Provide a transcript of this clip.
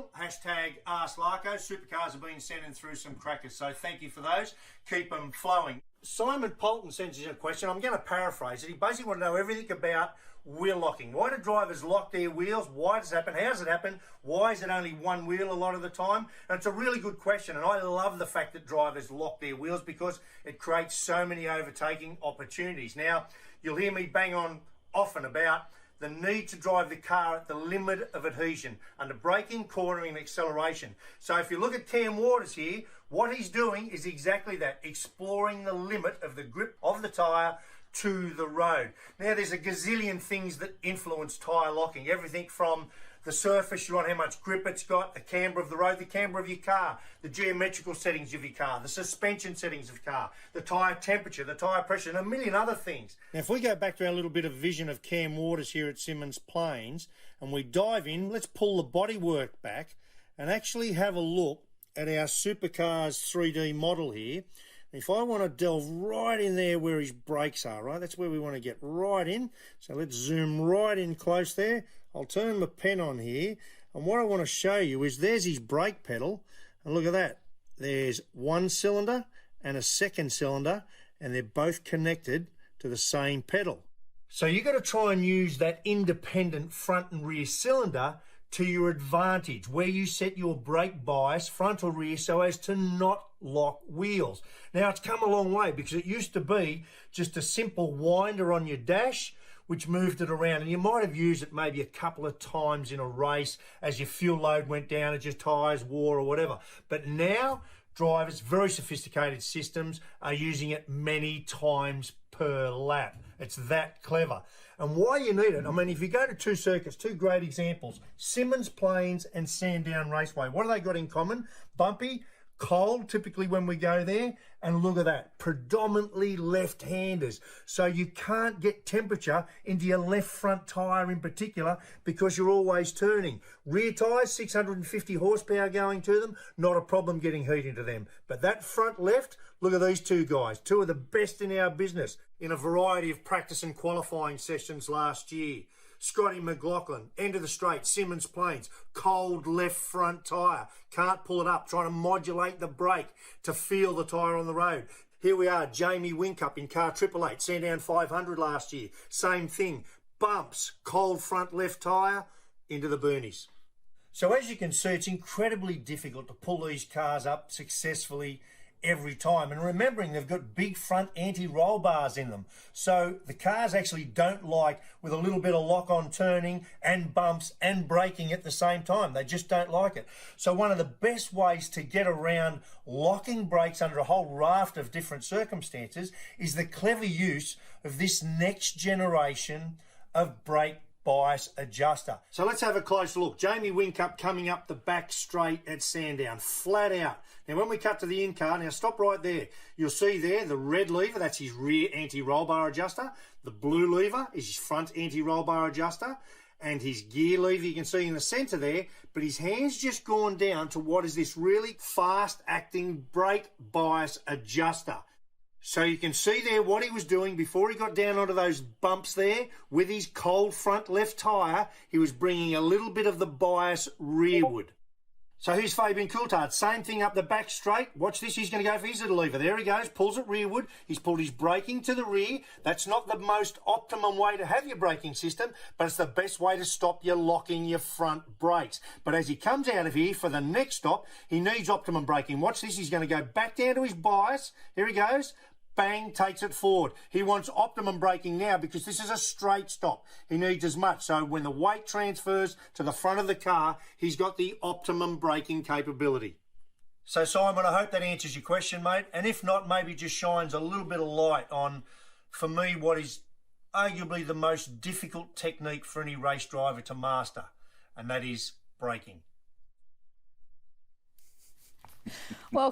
wheel, hashtag Ask Larko. Supercars have been sending through some crackers, so thank you for those. Keep them flowing. Simon Polton sends us a question. I'm going to paraphrase it. He basically wants to know everything about wheel locking. Why do drivers lock their wheels? Why does it happen? How does it happen? Why is it only one wheel a lot of the time? And it's a really good question, and I love the fact that drivers lock their wheels because it creates so many overtaking opportunities. Now, you'll hear me bang on often about the need to drive the car at the limit of adhesion under braking, cornering and acceleration. So if you look at Cam Waters here, what he's doing is exactly that, exploring the limit of the grip of the tyre to the road. Now there's a gazillion things that influence tyre locking, everything from the surface you're on, how much grip it's got, the camber of the road, the camber of your car, the geometrical settings of your car, the suspension settings of your car, the tyre temperature, the tyre pressure, and a million other things. Now, if we go back to our little bit of vision of Cam Waters here at Symmons Plains, and we dive in, let's pull the bodywork back and actually have a look at our Supercars 3D model here. If I want to delve right in there where his brakes are, right, that's where we want to get right in. So let's zoom right in close there. I'll turn my pen on here, and what I want to show you is there's his brake pedal, and look at that. There's one cylinder and a second cylinder, and they're both connected to the same pedal. So you've got to try and use that independent front and rear cylinder to your advantage, where you set your brake bias, front or rear, so as to not lock wheels. Now, it's come a long way because it used to be just a simple winder on your dash, which moved it around, and you might have used it maybe a couple of times in a race as your fuel load went down, as your tyres wore or whatever. But now, drivers, very sophisticated systems, are using it many times per lap. It's that clever. And why you need it, I mean, if you go to two circuits, two great examples, Symmons Plains and Sandown Raceway, what have they got in common? Bumpy, cold, typically when we go there, and look at that, predominantly left-handers. So you can't get temperature into your left front tyre in particular because you're always turning. Rear tyres, 650 horsepower going to them, not a problem getting heat into them. But that front left, look at these two guys, two of the best in our business in a variety of practice and qualifying sessions last year. Scotty McLaughlin, end of the straight, Symmons Plains, cold left front tyre. Can't pull it up, trying to modulate the brake to feel the tyre on the road. Here we are, Jamie Winkup in car 888, Sandown 500 last year. Same thing, bumps, cold front left tyre, into the boonies. So as you can see, it's incredibly difficult to pull these cars up successfully every time, and remembering they've got big front anti-roll bars in them, so the cars actually don't like with a little bit of lock-on turning and bumps and braking at the same time. They just don't like it. So one of the best ways to get around locking brakes under a whole raft of different circumstances is the clever use of this next generation of brake bias adjuster. So let's have a close look. Jamie Winkup coming up the back straight at Sandown, flat out. Now when we cut to the in-car, now stop right there. You'll see there the red lever, that's his rear anti-roll bar adjuster. The blue lever is his front anti-roll bar adjuster. And his gear lever you can see in the centre there, but his hand's just gone down to what is this really fast-acting brake bias adjuster. So you can see there what he was doing before he got down onto those bumps there with his cold front left tyre. He was bringing a little bit of the bias rearward. So here's Fabian Coulthard, same thing up the back straight. Watch this, he's going to go for his little lever. There he goes, pulls it rearward. He's pulled his braking to the rear. That's not the most optimum way to have your braking system, but it's the best way to stop you locking your front brakes. But as he comes out of here for the next stop, he needs optimum braking. Watch this, he's going to go back down to his bias. Here he goes. Bang, takes it forward. He wants optimum braking now because this is a straight stop. He needs as much. So when the weight transfers to the front of the car, he's got the optimum braking capability. So Simon, I hope that answers your question, mate. And if not, maybe just shines a little bit of light on, for me, what is arguably the most difficult technique for any race driver to master, and that is braking. Well,